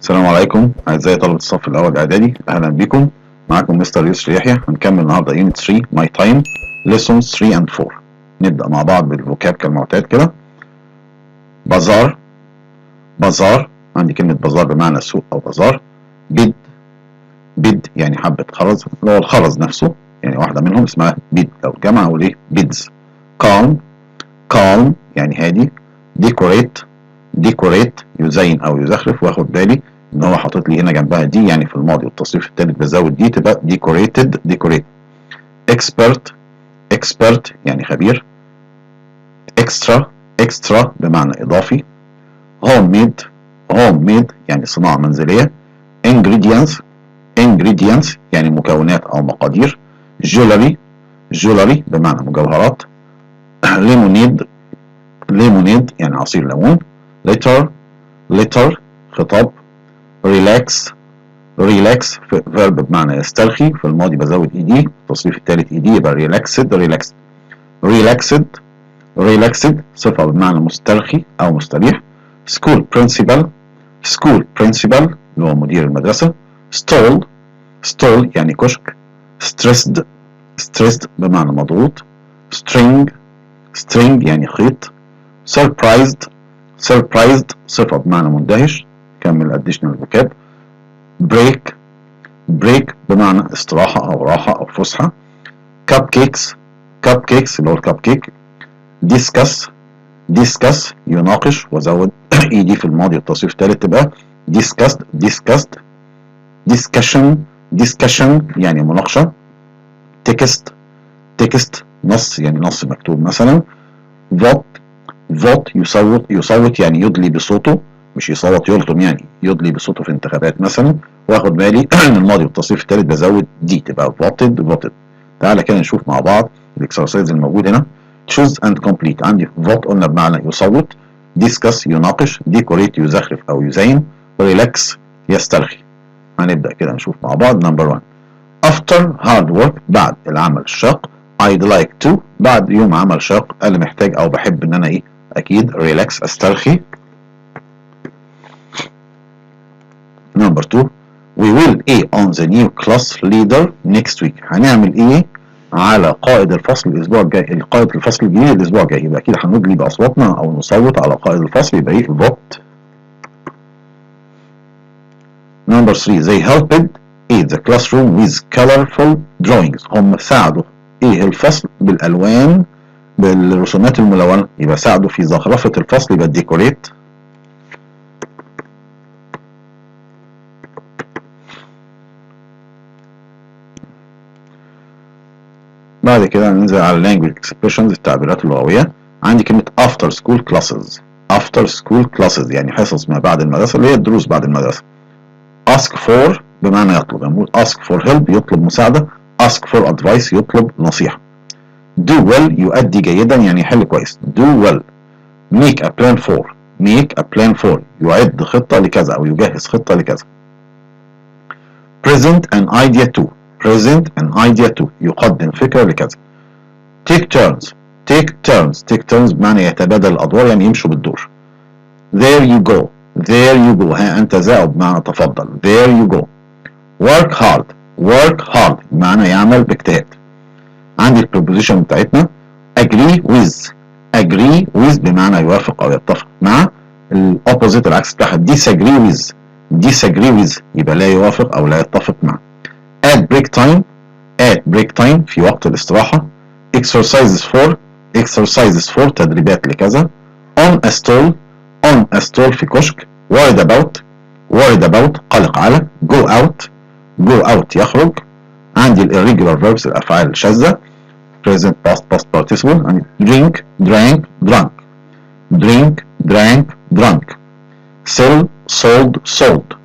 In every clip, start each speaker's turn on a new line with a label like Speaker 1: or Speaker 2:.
Speaker 1: السلام عليكم أعزائي طلبة الصف الأول إعدادي، أهلا بكم. معكم مستر يسر يحيى. هنكمل النهارده يونت 3 ماي تايم lessons 3 and 4. نبدأ مع بعض بالفوكاب كالمعتاد كده. بازار، بازار، عندي كلمة بازار بمعنى سوق أو بازار. بيد، بيد يعني حبة خرز اللي هو الخرز نفسه، يعني واحدة منهم اسمها بيد أو جمع أو ليه بيدز. كالم، كالم يعني هادي. ديكوريت، ديكوريت يزين أو يزخرف، واخد بالي ان هو حاطط لي هنا جنبها دي، يعني في الماضي والتصريف الثالث بزود دي تبقى decorated decorate. expert، expert يعني خبير. extra، extra بمعنى اضافي. homemade، homemade يعني صناعة منزلية. ingredients، ingredients يعني مكونات او مقادير. jewelry، jewelry بمعنى مجوهرات. lemonade، lemonade يعني عصير ليمون. letter، letter خطاب. relax، ريلاكس فيرب بمعنى يسترخي، في الماضي بزود اي دي، التصريف الثالث اي دي يبقى ريلاكسد، ريلاكسد. ريلاكسد، ريلاكسد صفة بمعنى مسترخي او مستريح. سكول برنسبل، سكول برنسبل اللي هو مدير المدرسة. ستول، ستول يعني كشك. ستريسد، ستريسد بمعنى مضغوط. سترينج، سترينج يعني خيط. سربرايزد، سربرايزد صفة بمعنى مندهش. كمل اديشنال فوكاب. بريك، بريك بمعنى استراحة أو راحة أو فسحة. كاب كيكس، كاب كيكس اللي هو الكاب كيك. ديسكس، ديسكس يناقش، وزود اي دي في الماضي والتصريف الثالث تبقى ديسكست، ديسكست. ديسكشن، ديسكشن يعني مناقشة. تكست، تكست نص يعني نص مكتوب مثلا. فوت، فوت يصوت، يصوت يعني يدلي بصوته، مش يصوت يلطم، يعني يدلي بصوته في انتخابات مثلا. واخد بالي ان الماضي والتصريف الثالث بزود دي تبقى voted، voted. تعالى كده نشوف مع بعض الاكسرسايز الموجود هنا. choose and complete. عندي vote قلنا بمعنى يصوت. discuss يناقش. decorate يزخرف او يزين. relax يسترخي. هنبدأ كده نشوف مع بعض. number 1 after hard work بعد العمل الشاق. I'd like to بعد يوم عمل شاق، انا محتاج او بحب ان انا ايه، اكيد relax استرخي. number 2 we will on the new class leader next week. هنعمل ايه على قائد الفصل الاسبوع الجاي، قائد الفصل الجديد الاسبوع الجاي. يبقى اكيد هندلي باصواتنا او نصوت على قائد الفصل، يبقى ايه vote. number 3 they helped the classroom with colorful drawings. هم ساعدوا ايه الفصل بالالوان، بالرسومات الملونة، يبقى ساعدوا في زخرفة الفصل، يبقى decorate. بعد كده ننزل على language expressions التعبيرات اللغوية. عندي كلمة after school classes، after school classes يعني حصص ما بعد المدرسة، اللي هي الدروس بعد المدرسة. ask for بمعنى يطلب، نقول ask for help يطلب مساعدة. ask for advice يطلب نصيحة. do well يؤدي جيدا يعني يحل كويس. do well. make a plan for، make a plan for يعد خطة لكذا أو يجهز خطة لكذا. present an idea to، present an idea to يقدم فكرة لكذا. take turns، take turns، take turns بمعنى يتبادل الأدوار يعني يمشوا بالدور. there you go، there you go ها أنت ذا بمعنى تفضل. there you go. work hard، work hard بمعنى يعمل باجتهاد. عندي البروبوزيشن بتاعتنا agree with، agree with بمعنى يوافق أو يتفق مع. الأوبوزيت العكس بتاعها disagree with، disagree with يبقى لا يوافق أو لا يتفق مع. at break time، at break time في وقت الاستراحة. exercises for، exercises for تدريبات لكذا. on a stall، on a stall في كشك. worried about، worried about قلق على. go out، go out يخرج. عندي irregular verbs الأفعال الشاذة present past past participle. عندي drink، drank، drunk. drink، drank، drunk. sell، sold، sold.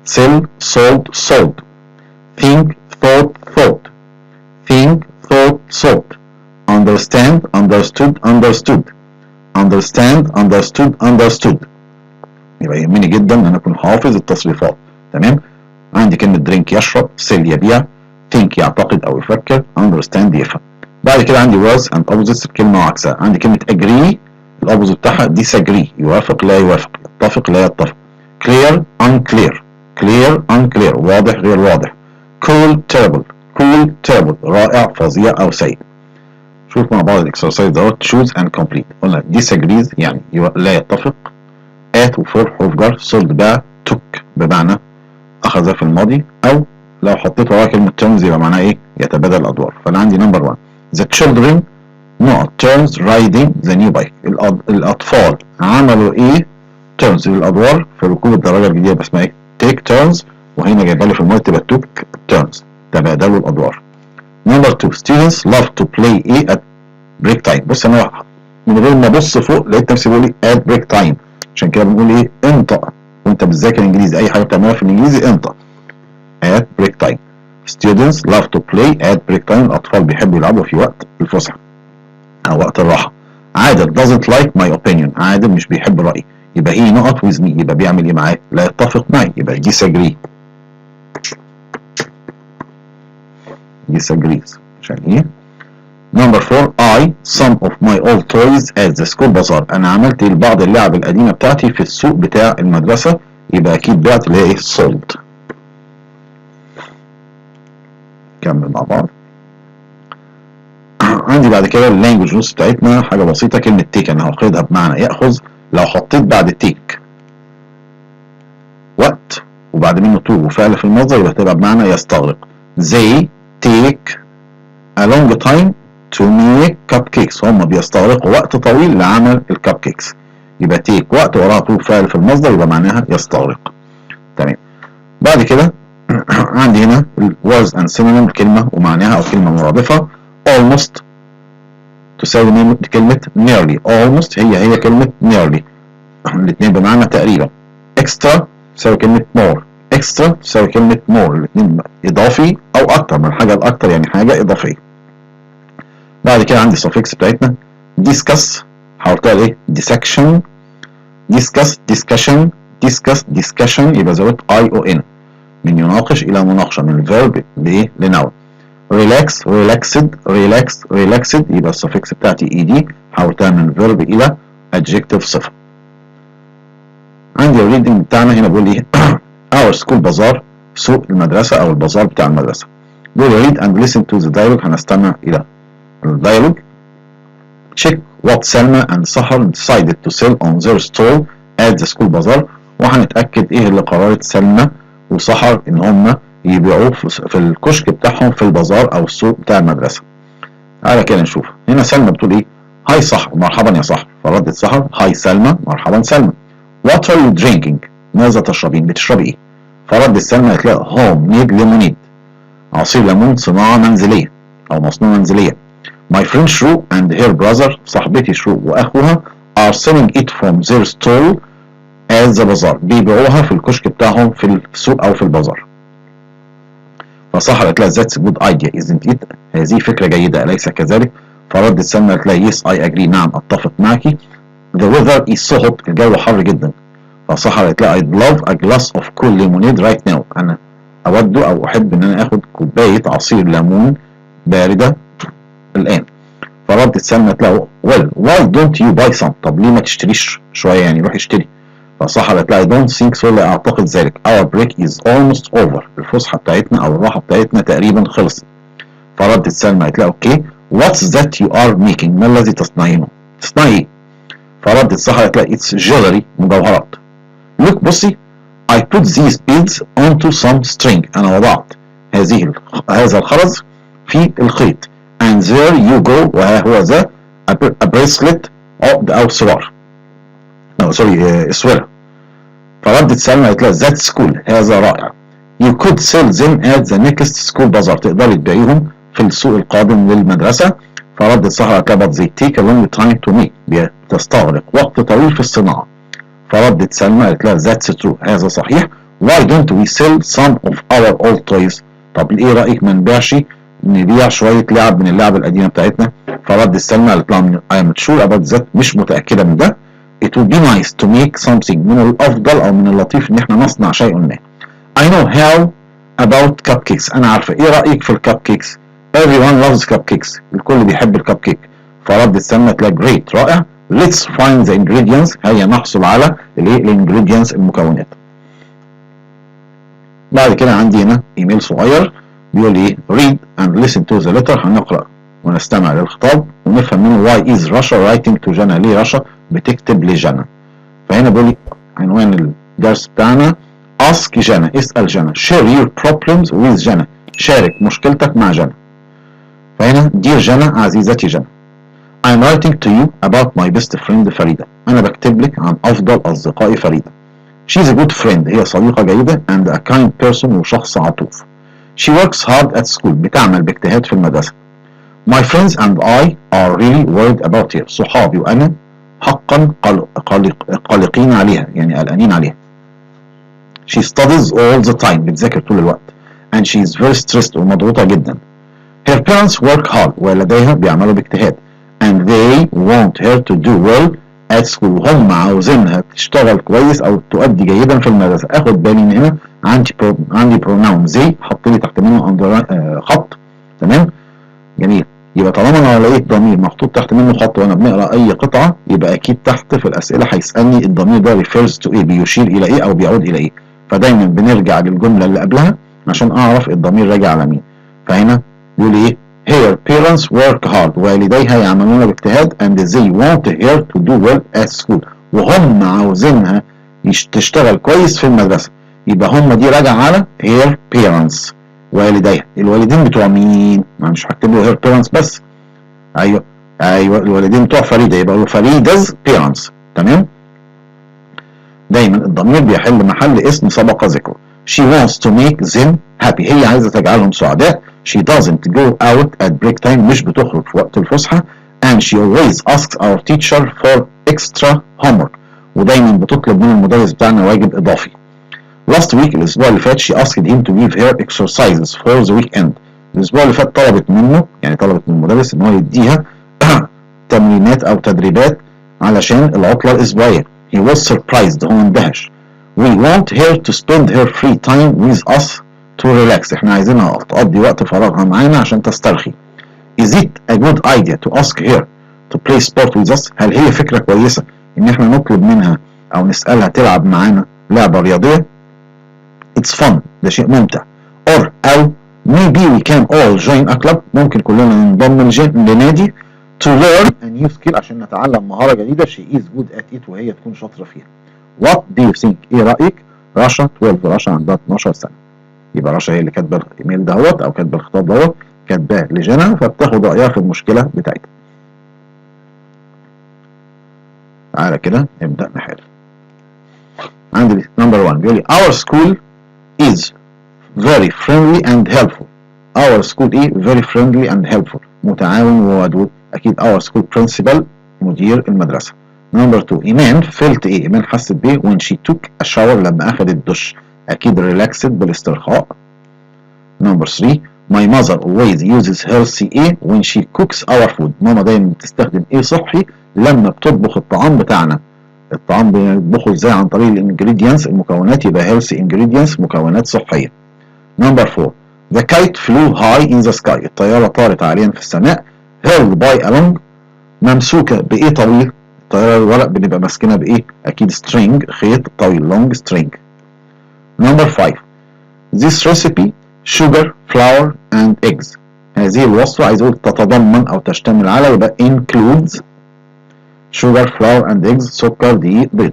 Speaker 1: sell، sold، sold. think، thought، thought. think، thought، thought. understand، understood، understood. understand، understood، understood. يبقى يهمني جدا ان انا اكون حافظ التصريفات. تمام. عندي كلمة drink يشرب. sell يبيع. think يعتقد او يفكر. understand يفهم. بعد كده عندي was and opposites الكلمة وعكسها. عندي كلمة agree الأوبوزيت بتاعها disagree يوافق لا يوافق، يتفق لا يتفق. clear unclear clear unclear واضح غير واضح. cool terrible رائع فظيع أو سيء. شوف مع بعض الاكسرسايز دوت. choose and complete. قلنا disagrees يعني لا يتفق. at وفور حروف جر. sold باع. took بمعنى أخذ في الماضي، أو لو حطيت وراها كلمة turns يبقى معناها إيه؟ يتبادل الأدوار. فأنا عندي نمبر 1 the children turns riding the new bike. الأطفال عملوا إيه؟ turns الأدوار في ركوب الدراجة الجديدة بس اسمها إيه؟ take turns، وهنا جايبها لي في الماضي تبقى took turns تبادلوا الأدوار. نمبر 2 students love to play إيه at break time. بص أنا من غير ما أبص فوق لقيت نفسي بقول إيه at break time، عشان كده بنقول إيه؟ انطق وأنت بتذاكر إنجليزي، أي حاجة بتعملها في الإنجليزي انطق at break time. students love to play at break time. الأطفال بيحبوا يلعبوا في وقت الفسحة أو وقت الراحة. عادل doesn't like my opinion. عادل مش بيحب رأيي، يبقى he not with me يبقى بيعمل إيه معايا؟ لا يتفق معي يبقى disagrees. عشان إيه؟ نمبر 4 some of my old toys at the school bazaar. أنا عملت بعض اللعب القديمة بتاعتي في السوق بتاع المدرسة، يبقى أكيد بعت اللي هي إيه؟ sold. نكمل مع بعض. عندي بعد كده اللانجوج نوتس بتاعتنا حاجه بسيطه. كلمه تيك انا هاخدها بمعنى ياخذ. لو حطيت بعد تيك وقت وبعد منه تو وفعل في المصدر يبقى تبقى بمعنى يستغرق. they take a long time to make cupcakes. هم بيستغرقوا وقت طويل لعمل الكب كيكس. يبقى تيك وقت وراها تو فعل في المصدر يبقى معناها يستغرق. تمام. بعد كده عندي هنا words and synonym كلمه ومعناها او كلمه مرادفه. almost تساوي كلمة nearly. almost هي كلمة nearly، الاثنين بمعنى تقريبا. extra تساوي كلمة more. extra تساوي كلمة more، الاثنين إضافي أو أكتر من الحاجة الأكتر، يعني حاجة إضافية. بعد كده عندي suffix بتاعتنا discuss، حولتها لإيه؟ dissection. discuss discussion discussion يبقى زودت ION من يناقش إلى مناقشة، من الفيرب لإيه؟ لنوع. relax relaxed يبقى السفكس بتاعتي ed حولتها من verb الى adjective صفة. عندي الريدنج بتاعنا هنا بيقول ايه؟ our school bazaar سوق المدرسة او البازار بتاع المدرسة. بيقول read and listen to the dialogue. هنستمع الى الديالوج. check what Selma and Sahar decided to sell on their stall at the school bazaar. وهنتأكد ايه اللي قررت سلمى وسحر ان هم يبيعوه في الكشك بتاعهم في البازار او السوق بتاع المدرسه. تعالى كده نشوف. هنا سلمى بتقول ايه؟ هاي سحر، مرحبا يا سحر. فردت سحر هاي سلمى، مرحبا سلمى. وات ار يو درينكينج؟ ماذا تشربين؟ بتشربي ايه؟ فردت سلمى قالت لها هوم ميد ليمونيد، عصير ليمون صناعه منزليه او مصنوع منزليه. ماي فريند شرو اند هير براذر، صاحبتي شرو واخوها ار سيلينج ات فروم ذير ستول at the bazaar، بيبيعوها في الكشك بتاعهم في السوق او في البازار. فسحر قالت لها that's a good idea isn't it؟ هذه فكرة جيدة أليس كذلك؟ فردت سلمى قالت لها yes I agree، نعم أتفق معك. the weather is so hot، الجو حر جدا. فسحر قالت لها I'd love a glass of cool lemonade right now، أنا أود أو أحب إن أنا آخد كوباية عصير ليمون باردة الآن. فردت سلمى قالت لها well why don't you buy some؟ طب ليه ما تشتريش شوية، يعني روح اشتري. فسحر قالت لها I don't think so، لا أعتقد ذلك. our break is almost over، الفسحة بتاعتنا أو الراحة بتاعتنا تقريبا خلصت. فردت سلمى قالت لها okay what's that you are making؟ ما الذي تصنعينه؟ تصنعي إيه؟ فردت سحر قالت لها it's jewelry، مجوهرات. look بصي I put these beads onto some string، أنا وضعت هذا الخرز في الخيط. and there you go، وها هو ذا a bracelet عقد أو سوار. اسورة. فردت سلمى قالت لها that's cool، هذا رائع. you could sell them at the next school bazaar، تقدري تبيعيهم في السوق القادم للمدرسة. فردت سحر قالت لها but they take a long time to make، بتستغرق وقت طويل في الصناعة. فردت سلمى قالت لها that's true، هذا صحيح. why don't we sell some of our old toys؟ طب ايه رأيك ما نبيع شوية لعب من اللعب القديمة بتاعتنا؟ فردت سلمى قالت لها I am sure about that، مش متأكدة من ده. it would be nice to make something، من الأفضل أو من اللطيف إن إحنا نصنع شيء ما. I know how about cupcakes، أنا عارفة إيه رأيك في الكب كيكس؟ everyone loves cupcakes، الكل بيحب الكب كيك. فردت سلمى قالت لها great، رائع. let's find the ingredients، هيا نحصل على الإنجريدينتس المكونات. بعد كده عندي هنا ايميل صغير بيقول ايه read and listen to the letter. هنقرأ ونستمع للخطاب ونفهم منه why is Russia writing to جنى. ليه رشا بتكتب لجنى؟ فهنا بيقول لي عنوان الدرس بتاعنا ask جنى، اسأل جنى. share your problems with جنى، شارك مشكلتك مع جنى. فهنا dear جنى، عزيزتي جنى. I'm writing to you about my best friend فريدة. أنا بكتب لك عن أفضل أصدقائي فريدة. She's a good friend، هي صديقة جيدة and a kind person، وشخص عطوف. She works hard at school، بتعمل باجتهاد في المدرسة. My friends and I are really worried about her. صحابي وأنا حقا قلقين عليها، يعني قلقانين عليها. She studies all the time، بتذاكر طول الوقت. And she is very stressed، ومضغوطة جدا. Her parents work hard، والديها بيعملوا باجتهاد. And they want her to do well at school، وهم عاوزينها تشتغل كويس أو تؤدي جيدا في المدرسة. أخد بالي إن هنا عندي pronoun they، حط لي تحت منه خط. تمام، جميل. يبقى طالما انا لقيت ضمير محطوط تحت منه خط وانا بنقرا اي قطعه، يبقى اكيد تحت في الاسئله هيسالني الضمير ده refers to ايه، بيشير الى ايه او بيعود الى ايه. فدايما بنرجع للجمله اللي قبلها عشان اعرف الضمير راجع على مين. فهنا بيقول ايه her parents work hard، والديها يعملون باجتهاد and they want her to do well at school، وهم عاوزينها تشتغل كويس في المدرسه. يبقى هم دي راجع على her parents، والديها. الوالدين بتوع مين؟ ما مش هكتب له هير بيرنتس بس. ايوه الوالدين بتوع فريده، يبقى فريدز بيرنتس. تمام، دايما الضمير بيحل محل اسم سبق ذكره. she wants to make them happy، هي عايزه تجعلهم سعداء. she doesn't go out at break time، مش بتخرج في وقت الفسحه. and she always asks our teacher for extra homework، ودايما بتطلب من المدرس بتاعنا واجب اضافي. Last week، الأسبوع اللي فات she asked him to give her exercises for the weekend. الأسبوع اللي فات طلبت منه، يعني طلبت من المدرس إن هو يديها تمرينات أو تدريبات علشان العطلة الأسبوعية. He was surprised، هو اندهش. We want her to spend her free time with us to relax، إحنا عايزينها تقضي وقت فراغها معانا عشان تسترخي. Is it a good idea to ask her to play sport with us؟ هل هي فكرة كويسة إن إحنا نطلب منها أو نسألها تلعب معانا لعبة رياضية؟ It's fun، ده شيء ممتع. or أو maybe we can all join a club، ممكن كلنا ننضم لنادي to learn a new skill، عشان نتعلم مهارة جديدة. she is good at it، وهي تكون شاطرة فيها. what do you think، ايه رأيك؟ رشا 12، رشا عندها 12 سنة. يبقى رشا هي اللي كاتبة الايميل دوت او كاتبة الخطاب دوت، كاتباه لجنى، فبتاخد رأيها في المشكلة بتاعتها. تعالى كده نبدأ نحل. عندي نمبر 1 بيقول لي our school is very friendly and helpful. our school ايه؟ very friendly and helpful، متعاون وودود. اكيد our school principal، مدير المدرسة. نمبر 2 ايمان felt ايه؟ ايمان حست بايه when she took a shower، لما اخذت دش. اكيد relaxed، بالاسترخاء. نمبر 3 my mother always uses healthy ايه when she cooks our food. ماما دايما بتستخدم ايه صحي لما بتطبخ الطعام بتاعنا. الطعام بنطبخه ازاي؟ عن طريق الانجريدينتس، المكونات. يبقى healthy ingredients، مكونات صحية. نمبر 4 the kite flew high in the sky، الطيارة طارت عاليا في السماء. held by a long، ممسوكة بإيه طويل؟ الطيارة الورق بنبقى ماسكينها بإيه؟ أكيد string، خيط طويل long string. نمبر 5 this recipe sugar flour and eggs، هذه الوصفة عايز أقول تتضمن أو تشتمل على، يبقى includes sugar flour and eggs، سكر دقيق بيض.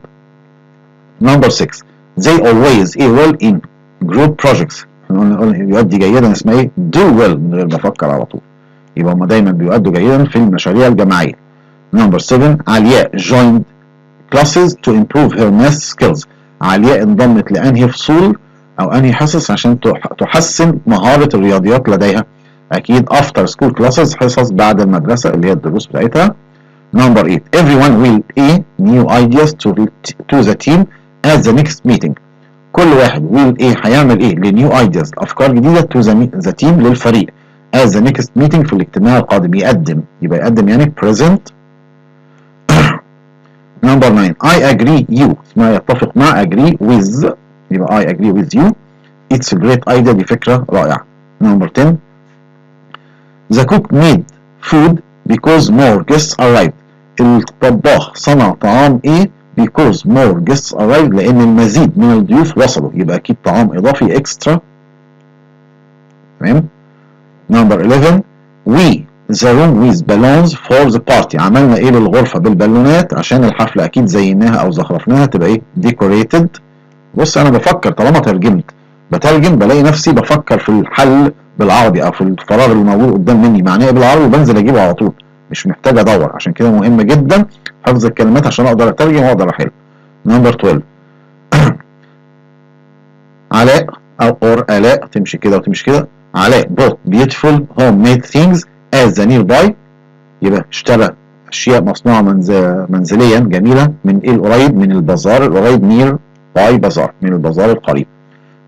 Speaker 1: نمبر 6 they always well in group projects، يؤدي جيدا اسمها ايه؟ do well، من غير ما افكر على طول. يبقى هم دايما بيؤدوا جيدا في المشاريع الجماعيه. نمبر 7 علياء joined classes to improve her math skills، علياء انضمت لانهي فصول او انهي حصص عشان تحسن مهاره الرياضيات لديها. اكيد after school classes، حصص بعد المدرسه اللي هي الدروس بتاعتها. نمبر 8 everyone will new ideas to the team at the next meeting، كل واحد will هيعمل لنيو ايدياز، افكار جديده to the team، للفريق. as the next meeting، في الاجتماع القادم. يقدم، يبقى يقدم يعني present. نمبر 9 I agree you، اسمها يتفق مع. agree with، يبقى I agree with you. it's a great idea، دي فكره رائعه. نمبر 10 the cook made food because more guests arrived، الطباخ صنع طعام because more guests arrived لأن المزيد من الضيوف وصلوا، يبقى أكيد طعام إضافي extra. تمام. Number 11 we the room with balloons for the party. عملنا ايه للغرفة بالبالونات عشان الحفلة، اكيد زيناها او زخرفناها تبقى ايه decorated. بص انا بفكر طالما ترجمت بترجم بلاقي نفسي بفكر في الحل بالعربي او في الفراغ اللي موجود قدام مني معناه بالعربي وبنزل اجيبه على طول، مش محتاج ادور. عشان كده مهم جدا حفظ الكلمات عشان اقدر اترجم واقدر احل. Number 12 علاء او آلاء تمشي كده وتمشي كده. علاء bought beautiful homemade things as the nearby. يبقى اشترى اشياء مصنوعه منزليا جميله من ايه القريب؟ من البازار القريب. near by بازار، من البازار القريب.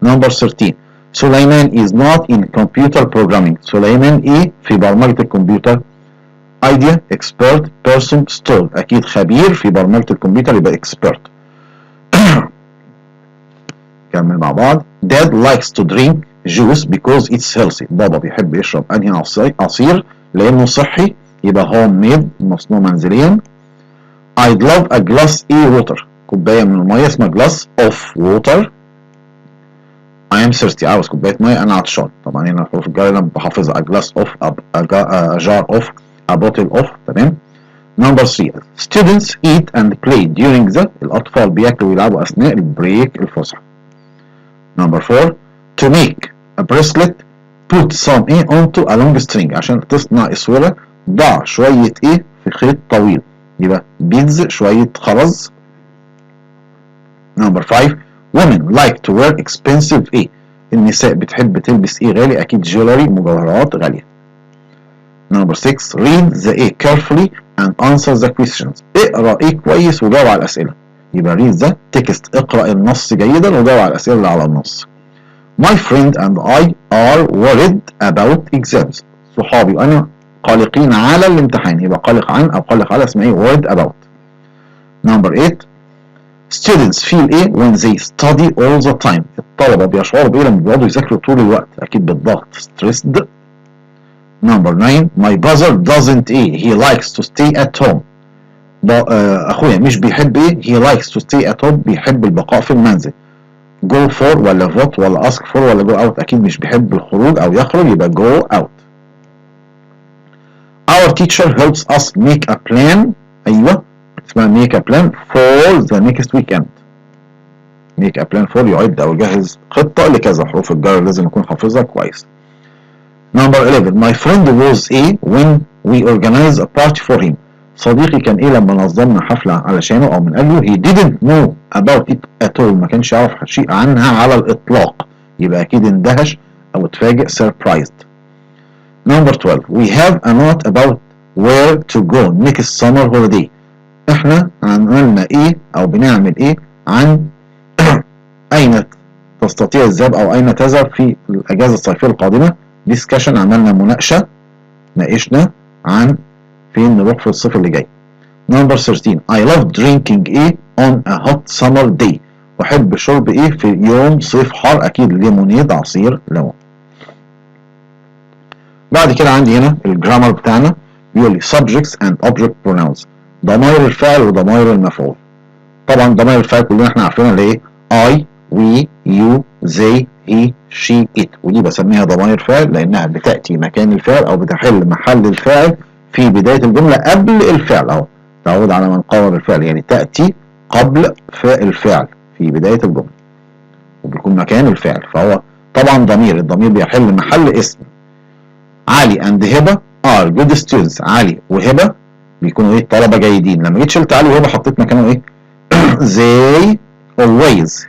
Speaker 1: Number 13 سليمان is not in computer programming. سليمان ايه في برمجه الكمبيوتر؟ idea expert person stall. اكيد خبير في برمجه الكمبيوتر يبقى expert. كمل مع بعض. Dad likes to drink juice because it's healthy. بابا بيحب يشرب انهي عصير لانه صحي، يبقى homemade مصنوع منزليا. I'd love a glass of water. كوبايه من الميه اسمها glass of water. I am thirsty. عاوز كوبايه ميه انا عطشان. طبعا هنا الحروف الجايه انا بحافظها. a glass of a jar of a bottle of. تمام. Number 3 students eat and play during the. الاطفال بياكلوا ويلعبوا اثناء البريك الفسحه. Number 4 to make a bracelet put some ايه onto a long string. عشان تصنع اسوره ضع شويه ايه في خيط طويل، يبقى beads شويه خرز. Number 5 women like to wear expensive ايه. النساء بتحب تلبس ايه غالي؟ اكيد jewelry مجوهرات غاليه. Number 6 read the ايه carefully and answer the questions. اقرا ايه كويس وجاوب على الاسئله، يبقى read the text اقرا النص جيدا وجاوب على الاسئله اللي على النص. My friend and I are worried about exams. صحابي وانا قلقين على الامتحان، يبقى قلق عن او قلق على اسمها ايه؟ worried about. Number 8 students feel ايه when they study all the time. الطلبة بيشعروا بايه لما بيقعدوا يذاكروا طول الوقت؟ اكيد بالضغط stressed. Number 9 my brother doesn't ايه he likes to stay at home. اخويا مش بيحب ايه؟ he likes to stay at home. بيحب البقاء في المنزل. go for ولا vote ولا ask for ولا go out. اكيد مش بيحب الخروج او يخرج يبقى go out. Our teacher helps us make a plan. ايوه اسمها make a plan for the next weekend. make a plan for يعد او يجهز خطة لكذا. حروف الجر لازم يكون حافظها كويس. Number 11 my friend was a when we organized a party for him. صديقي كان ايه لما نظمنا حفلة علشانه او من قبله. he didn't know about it at all. ما كانش يعرف شيء عنها على الاطلاق، يبقى اكيد اندهش او اتفاجئ surprised. Number 12 we have a note about where to go next summer holiday. احنا عملنا ايه او بنعمل ايه عن اين تستطيع الذهاب او اين تذهب في الاجازة الصيفية القادمة. discussion عملنا مناقشة، ناقشنا عن فين نروح في الصيف اللي جاي. Number 13 I love drinking ايه on a hot summer day. بحب شرب ايه في يوم صيف حار؟ اكيد ليمونيد عصير ليمون. بعد كده عندي هنا الجرامر بتاعنا بيقول لي subjects and object pronouns. ضمائر الفعل وضمائر المفعول. طبعا ضمائر الفعل كلنا احنا عارفينها اللي ايه I we you they he she it، ودي بسميها ضمائر فعل لانها بتأتي مكان الفعل او بتحل محل الفعل في بداية الجملة قبل الفعل، او تعود على من قرر الفعل يعني تأتي قبل الفعل في بداية الجملة وبيكون مكان الفعل. فهو طبعا ضمير، الضمير بيحل محل اسم. علي and هبة are good students. علي وهبة بيكونوا ايه؟ طلبة جيدين. لما جيت شلت علي وهبة حطيت مكانه ايه؟ they always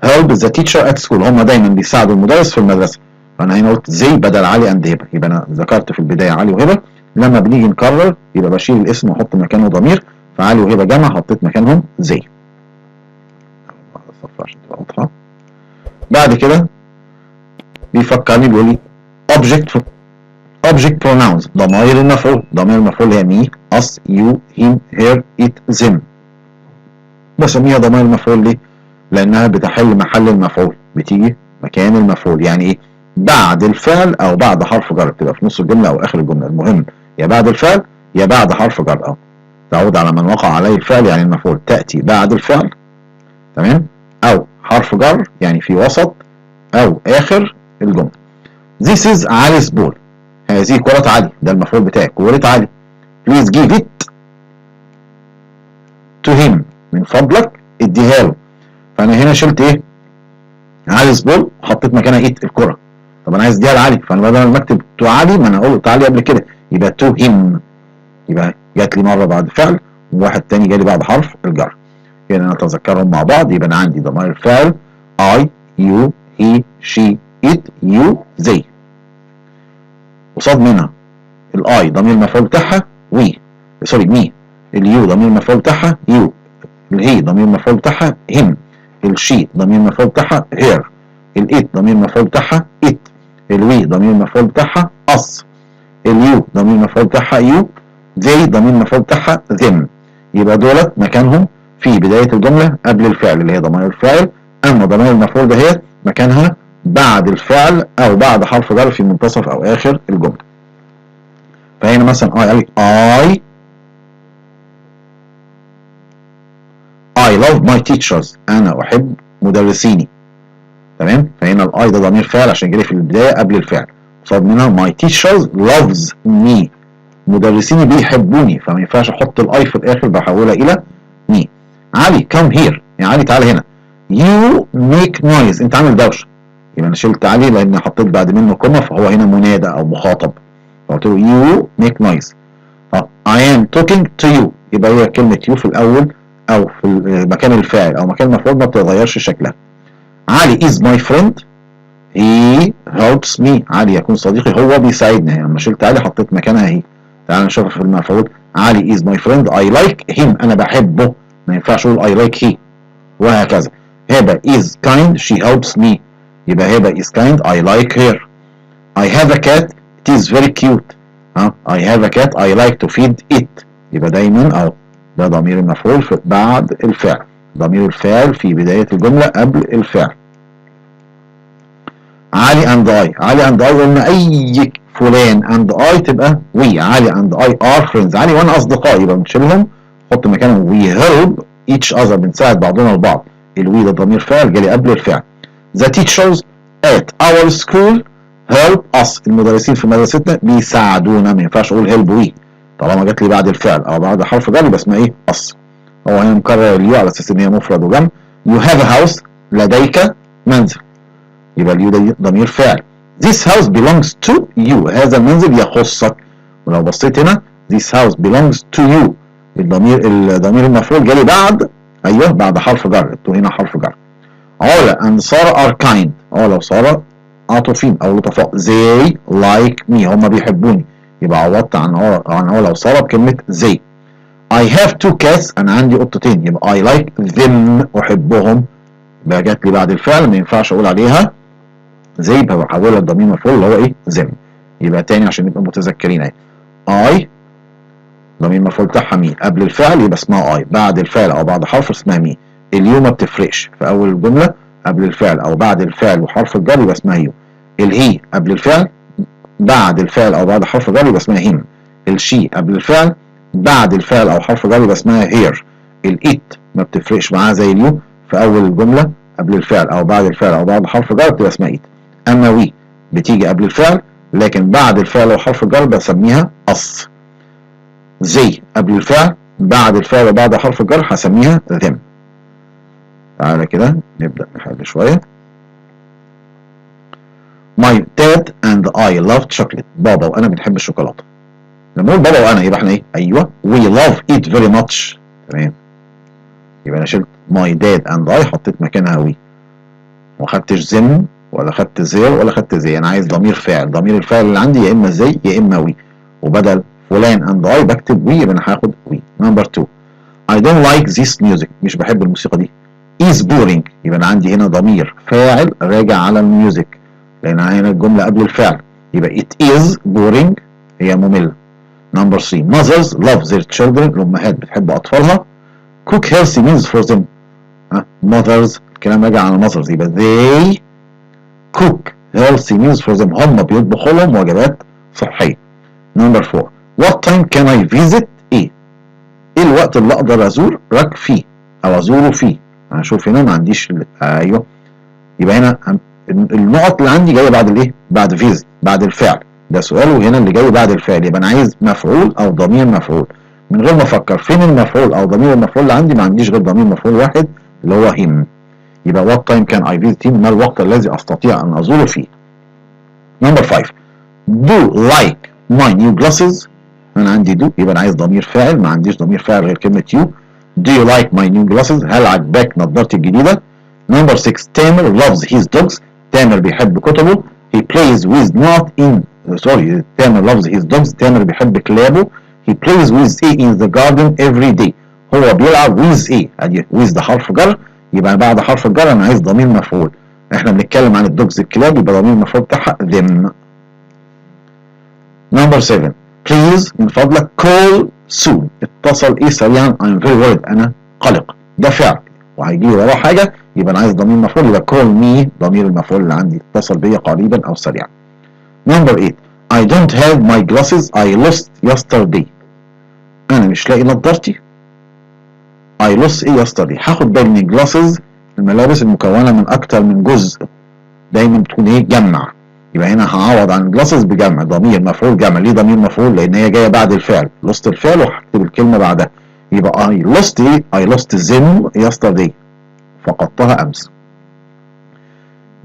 Speaker 1: help the teacher at school. هم دايما بيساعدوا المدرس في المدرسة. فانا هنا قلت زي بدل علي and هبة، يبقى انا ذكرت في البداية علي وهبة. لما بنيجي نكرر يبقى بشيل الاسم واحط مكانه ضمير. فعلي وهبة جمع حطيت مكانهم زي. عشان تبقى واضحة. بعد كده بيفكرني بيقول لي object pronouns ضمائر المفعول. ضمائر المفعول هي me us you him her it them. بسميها ضمائر المفعول ليه؟ لانها بتحل محل المفعول، بتيجي مكان المفعول. يعني ايه؟ بعد الفعل او بعد حرف جر، بتبقى في نص الجمله او اخر الجمله. المهم يا بعد الفعل يا بعد حرف جر. تعود على من وقع عليه الفعل يعني المفعول، تأتي بعد الفعل، تمام، أو حرف جر يعني في وسط أو آخر الجملة. This is Ali's ball. هذه كرة علي، ده المفعول بتاعي، كرة علي. Please give it to him. من فضلك اديها له. فأنا هنا شلت إيه؟ Ali's ball وحطيت مكانها إيه؟ الكرة. طب أنا عايز اديها لعلي، فأنا بدل ما أكتب to علي ما أنا أقول to علي قبل كده، يبقى to him. يبقى جات لي مرة بعد فعل وواحد تاني جالي بعد حرف الجر. هنا نتذكرهم مع بعض. يبقى أنا عندي ضمائر الفعل I, you, he, she, it, you, they. قصاد منها الاي ضمير المفعول بتاعها وي، سوري مي. اليو ضمير المفعول بتاعها يو. الهي ضمير المفعول بتاعها هيم. الشي ضمير المفعول بتاعها هير. الات ضمير المفعول بتاعها ات. الوي ضمير المفعول بتاعها اس. اليو ضمير المفعول بتاعها يو. they ضمير المفعول بتاعها them. يبقى دولت مكانهم في بداية الجملة قبل الفعل اللي هي ضمائر الفاعل، اما ضمائر المفعول ده هي مكانها بعد الفعل او بعد حرف جر في منتصف او اخر الجملة. فهنا مثلا قال لك I love my teachers. انا احب مدرسيني، تمام. فهنا الاي ده ضمير فعل عشان جاي في البدايه قبل الفعل، قصاد منها my teachers loves me. مدرسيني بيحبوني، فما ينفعش احط الاي في الاخر بحولها الى me. علي come here، يعني علي تعالى هنا. you make noise، انت عامل دوشه. يبقى انا شلت علي لان حطيت بعد منه كوما، فهو هنا منادى او مخاطب، فقلت له you make noise. I am talking to you، يبقى هي كلمة you في الأول أو في مكان الفاعل أو مكان المفعول ما بتتغيرش شكلها. علي is my friend. he helps me. علي يكون صديقي، هو بيساعدني. يعني لما شلت علي حطيت مكانها هي. تعال نشوفها في المفعول. علي is my friend. I like him. أنا بحبه. ما ينفعش أقول I like he، وهكذا. هبة is kind. she helps me. يبقى هبة is kind. I like her. I have a cat. it is very cute. I have a cat. I like to feed it. يبقى دايما أو ده ضمير المفعول بعد الفعل، ضمير الفاعل في بداية الجملة قبل الفعل. علي and I. علي and I قلنا أي فلان and I تبقى we. علي and I are friends. علي وأنا أصدقاء، يبقى بنشيلهم نحط مكانهم we help each other. بنساعد بعضنا البعض. الوي ده ضمير فاعل جالي قبل الفعل. The teachers at our school help us. المدرسين في مدرستنا بيساعدونا. ما ينفعش اقول help we طالما جات لي بعد الفعل او بعد حرف جر، يبقى اسمها ايه؟ us. هو هنا مكرر اليو على اساس ان هي مفرد وجمع. you have a house. لديك منزل. يبقى اليو ده ضمير فاعل. this house belongs to you. هذا المنزل يخصك. ولو بصيت هنا this house belongs to you. الضمير المفعول جالي بعد، ايوه بعد حرف جر. هنا حرف جر. علا and سارة are kind. علا وسارة عاطفين او لطفاء. they like me. هم بيحبوني. يبقى عوضت عن علا وسارة بكلمة they. I have two cats. انا عندي قطتين. يبقى I like them. احبهم. يبقى جات لي بعد الفعل ما ينفعش اقول عليها زي، يبقى بحولها لضمير مفعول اللي هو ايه؟ them. يبقى تاني عشان نبقى متذكرين اهي. I ضمير المفعول بتاعها مي، قبل الفعل يبقى اسمها I، بعد الفعل او بعد حرف اسمها مي. اليو ما بتفرقش، في اول الجمله قبل الفعل او بعد الفعل وحرف الجر يبقى اسمها يو. الهي قبل الفعل بعد الفعل او بعد حرف جر يبقى اسمها هيم. الشي قبل الفعل بعد الفعل او حرف جر يبقى اسمها هير. الات ما بتفرقش معاها زي اليو، في اول الجمله قبل الفعل او بعد الفعل او بعد حرف جر بتبقى اسمها ات. اما وي بتيجي قبل الفعل لكن بعد الفعل وحرف الجر بسميها اس. زي قبل الفعل بعد الفعل وبعد حرف الجر هسميها them. تعالى كده نبدأ نحل شوية. My dad and I love chocolate. بابا وأنا بنحب الشوكولاتة. لما نقول بابا وأنا يبقى احنا ايه؟ أيوه we love it very much. تمام. يبقى أنا شلت my dad and I حطيت مكانها we. ما خدتش them ولا خدت زير ولا خدت زي. أنا عايز ضمير فاعل. ضمير الفاعل اللي عندي يا إما زي يا إما we. وبدل فلان and I بكتب we، يبقى أنا هاخد we. Number 2. I don't like this music. مش بحب الموسيقى دي. is boring. يبقى أنا عندي هنا ضمير فاعل راجع على الميوزك لأن هنا الجملة قبل الفعل. يبقى it is boring. هي مملة. Number 3. Mothers love their children. الأمهات بتحب أطفالها. cook healthy meals for them. mothers الكلام راجع على mothers، يبقى they cook healthy meals for them. هم بيطبخوا لهم وجبات صحية. Number 4. What time can I visit ايه الوقت اللي اقدر ازورك فيه او ازوره فيه؟ انا اشوف هنا ما عنديش ايوه، يبقى هنا النقط اللي عندي جايه بعد الايه؟ بعد فيز، بعد الفعل. ده سؤال، وهنا اللي جاي بعد الفعل، يبقى انا عايز مفعول او ضمير مفعول. من غير ما افكر فين المفعول او ضمير المفعول اللي عندي، ما عنديش غير ضمير مفعول واحد اللي هو him. يبقى what time can I visit him؟ ما الوقت الذي استطيع ان ازوره فيه. نمبر 5 do like my new glasses. انا عندي do، يبقى انا عايز ضمير فاعل، ما عنديش ضمير فاعل غير كلمه you. do you like my new glasses؟ هل عجبك نظارتي الجديده؟ نمبر 6 تامر loves his dogs. تامر بيحب كتبه. he plays with not in تامر loves his dogs. تامر بيحب كلابه. he plays with A in the garden every day. هو بيلعب with A، ادي with ده حرف جر، يبقى بعد حرف الجر انا عايز ضمير مفعول. احنا بنتكلم عن الدوجز الكلاب، يبقى ضمير المفعول بتاعها them. نمبر 7 please من فضلك call soon. اتصل ايه سريعا. I'm very worried، انا قلق. ده فعل وهيجي وراه حاجه، يبقى انا عايز ضمير مفعول، يبقى call me ضمير المفعول اللي عندي، اتصل بيا قريبا او سريعا. نمبر 8 I don't have my glasses I lost yesterday. انا مش لاقي نظارتي. I lost ايه yesterday؟ هاخد بالي من glasses الملابس المكونه من اكتر من جزء، دايما بتكون ايه؟ جمع. يبقى هنا هعوض عن glasses بجمع، ضمير مفعول جمع. ليه ضمير مفعول؟ لان هي جايه بعد الفعل، lost الفعل وهكتب الكلمه بعدها. يبقى I lost ايه؟ I lost them yesterday، فقدتها امس.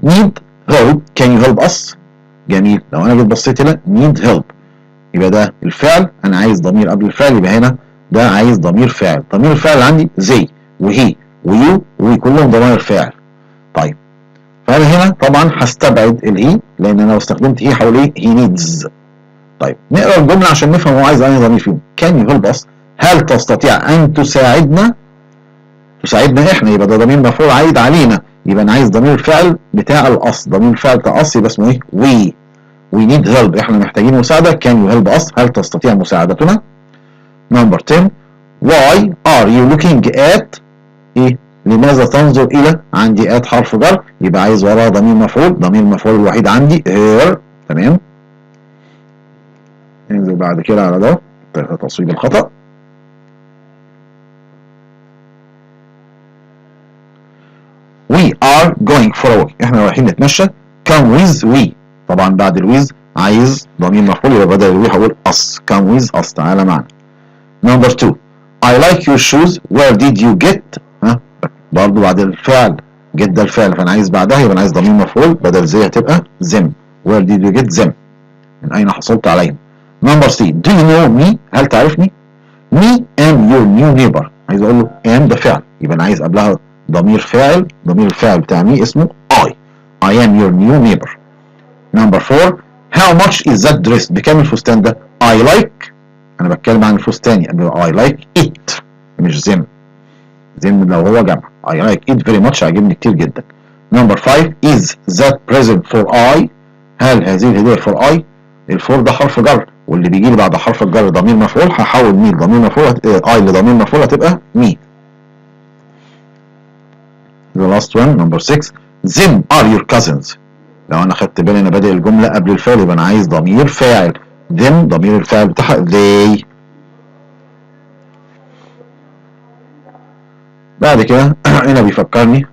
Speaker 1: need help can you help us؟ جميل، لو انا جيت بصيت هنا need help، يبقى ده الفعل، انا عايز ضمير قبل الفعل، يبقى هنا ده عايز ضمير فاعل. ضمير الفاعل عندي زي وهي ويو وكلهم ضمائر فاعل. طيب فانا هنا طبعا هستبعد الهي، لان انا لو استخدمت هي هقول ايه؟ هي نيدز. طيب نقرا الجمله عشان نفهم هو عايز انهي ضمير فيهم. كان يو هيلب اس، هل تستطيع ان تساعدنا؟ تساعدنا احنا، يبقى ده ضمير مفعول عايد علينا، يبقى انا عايز ضمير الفعل بتاع الاصل. ضمير الفعل بتاع الاصل يبقى اسمه ايه؟ وي نيد هيلب، احنا محتاجين مساعده. كان يو هيلب اس، هل تستطيع مساعدتنا؟ نمبر 10 why are you looking at ايه؟ لماذا تنظر الى؟ عندي ات حرف جر، يبقى عايز وراها ضمير مفعول. ضمير المفعول الوحيد عندي هير. تمام، ننزل بعد كده على ده تصويب الخطأ. we are going for a walk، احنا رايحين نتمشى. come with we، طبعا بعد الويز عايز ضمير مفعول، يبقى بدل الوي هقول us. come with us، تعالى معنا. نمبر 2 I like your shoes where did you get؟ برضه بعد الفعل get ده الفعل، فانا عايز بعدها، يبقى انا عايز ضمير مفعول، بدل زي هتبقى them. where did you get them؟ من اين حصلت عليهم. نمبر 3 do you know me؟ هل تعرفني؟ me am your new neighbor، عايز اقول له am ده فعل، يبقى انا عايز قبلها ضمير فاعل. ضمير الفاعل بتاع me اسمه I am your new neighbor. نمبر 4 how much is that dress؟ بكام الفستان ده؟ I like، انا بتكلم عن الفستان، يبقى I like it مش them. them لو هو جمع. I like it very much، عجبني كتير جدا. نمبر 5 is that present for I؟ هل هذه الهدية for I؟ الفور ده حرف جر، واللي بيجي لي بعد حرف الجر ضمير مفعول، هحول مي لضمير مفعول، I لضمير مفعول هتبقى مي. The last one number 6 them are your cousins. لو انا خدت بالي انا بادئ الجمله قبل الفعل، يبقى انا عايز ضمير فاعل. them ضمير الفاعل بتاعها they. بعد كده هنا بيفكرني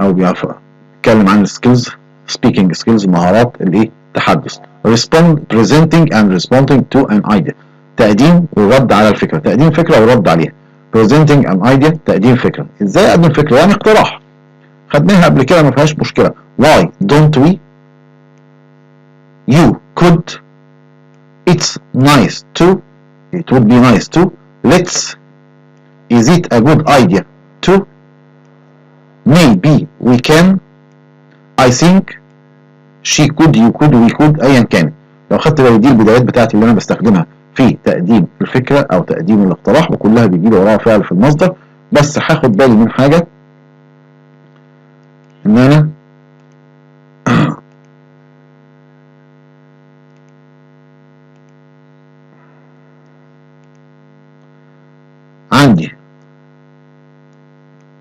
Speaker 1: او بيتكلم عن السكيلز، speaking skills، مهارات الايه؟ التحدث. respond presenting and responding to an idea، تقديم والرد على الفكره، تقديم فكره والرد عليها. presenting an idea تقديم فكره. ازاي اقدم فكره؟ يعني اقتراح، خدناها قبل كده ما فيهاش مشكله. why don't we؟ you could، it's nice to، it would be nice to، let's، is it a good idea to، maybe we can، I think، she could، you could، we could، ايا كان. لو خدت بالي دي البدايات بتاعتي اللي انا بستخدمها في تقديم الفكره او تقديم الاقتراح، وكلها بيجي لي وراها فعل في المصدر. بس هاخد بالي من حاجه، ان انا عندي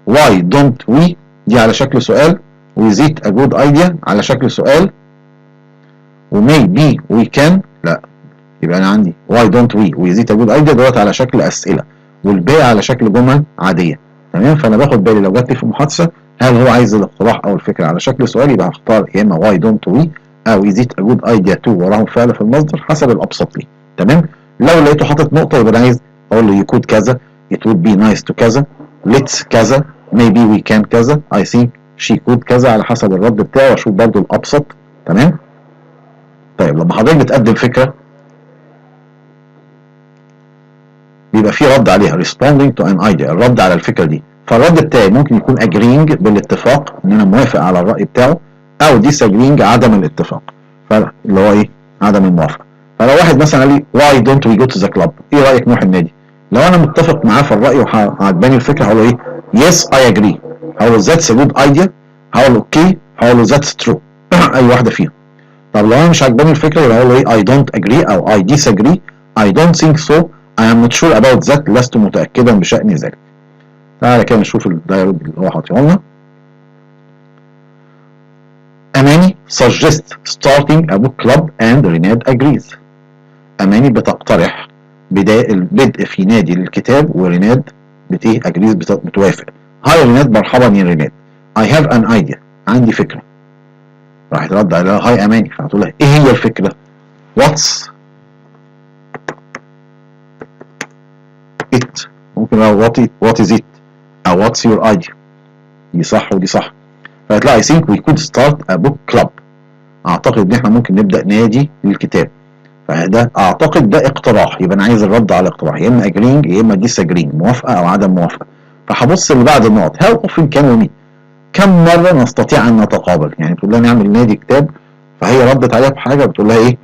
Speaker 1: why don't we دي على شكل سؤال، و is it a good idea على شكل سؤال، و maybe we can لا يبقى انا عندي why don't we و is it a good idea دوت على شكل اسئله، والباقي على شكل جمل عاديه. تمام، فانا باخد بالي لو جات لي في المحادثه هل هو عايز الاقتراح او الفكره على شكل سؤال، يبقى هختار يا اما why don't we او is it a good idea to وراهم فعل في المصدر حسب الابسط لي. تمام، لو لقيته حاطط نقطه يبقى انا عايز اقول له you could كذا، it would be nice to كذا، let's كذا، maybe we can كذا، I think she could كذا، على حسب الرد بتاعه واشوف برضه الابسط. تمام. طيب لما حضرتك بتقدم فكره بيبقى في رد عليها responding to an idea، الرد على الفكره دي، فالرد بتاعي ممكن يكون agreeing بالاتفاق ان انا موافق على الراي بتاعه، او disagreeing عدم الاتفاق، اللي هو ايه؟ عدم الموافقه. فلو واحد مثلا قال لي why don't we go to the club، ايه رايك نروح النادي؟ لو انا متفق معاه في الراي وعجباني الفكره هقول له ايه؟ yes I agree، هقول له that's a good idea، هقول له okay، هقول له that's true اي واحده فيهم. طب لو انا مش عجباني الفكره يبقى هقول له ايه؟ I don't agree او I disagree، I don't think so، I am not sure about that، لست متأكدا بشأن ذلك. تعالى كده نشوف الدايلوج اللي هو حاطيه لنا. أماني suggests starting a book club and ريناد agrees. أماني بتقترح البدء في نادي للكتاب، وريناد agrees بتوافق. هاي ريناد، مرحبا يا ريناد. I have an idea، عندي فكرة. راح ترد عليها هاي أماني، فهتقول لها إيه هي الفكرة؟ What's it، ممكن what is it او what's your idea، دي صح ودي صح. فهتلاقي I think we could start a book club، اعتقد ان احنا ممكن نبدا نادي للكتاب، فده اعتقد ده اقتراح، يبقى انا عايز الرد على الاقتراح، يا اما agreeing يا اما disagreeing، موافقه او عدم موافقه. فهبص اللي بعد النقط how often can we meet، كم مره نستطيع ان نتقابل، يعني بتقول لها نعمل نادي كتاب، فهي ردت عليها بحاجه بتقول لها ايه؟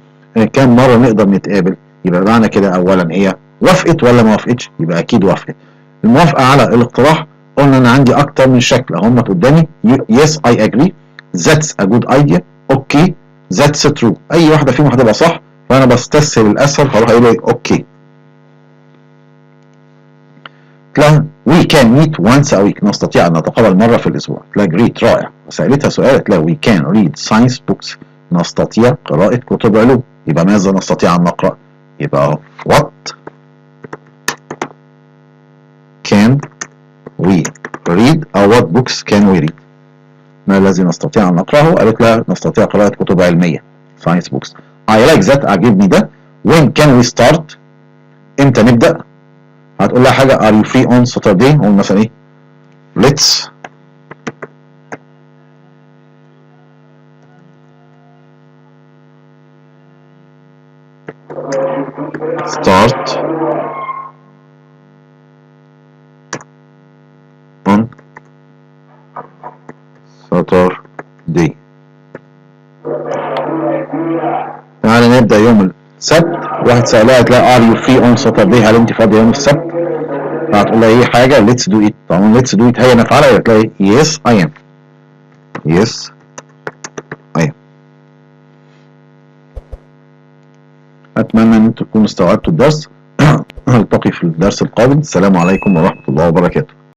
Speaker 1: كم مره نقدر نتقابل، يبقى معنى كده اولا هي وافقت ولا ما وافقتش؟ يبقى اكيد وافقت. الموافقه على الاقتراح قلنا انا عندي اكتر من شكل هم قدامي، yes I agree، that's a good idea، okay، that's true، اي واحده فيهم هتبقى صح، فانا بستسهل الاسهل فاروح اقول ايه؟ اوكي. تلاقي we can meet once a week، نستطيع ان نتقابل مره في الاسبوع. تلاقي great، رائع. سالتها سؤال، تلاقي we can read science books، نستطيع قراءه كتب علوم. يبقى ماذا نستطيع ان نقرا؟ يبقى what can we read أو what books can we read، ما الذي نستطيع أن نقرأه؟ قالت لها نستطيع قراءة كتب علمية science books. I like that، عجبني ده. when can we start، إمتى نبدأ؟ هتقول لها حاجة are you free on Saturday، نقول مثلا إيه؟ let's start on Saturday. تعالى نبدأ يوم السبت. واحد سألها هتلاقي are you free on Saturday، هل أنت فاضية يوم السبت؟ فهتقول لها إيه حاجة let's do it، طبعا let's do it هي نفعلها، هتلاقي yes I am، yes I am. أتمنى أن تكونوا استوعبتوا الدرس. نلتقي في الدرس القادم. السلام عليكم ورحمة الله وبركاته.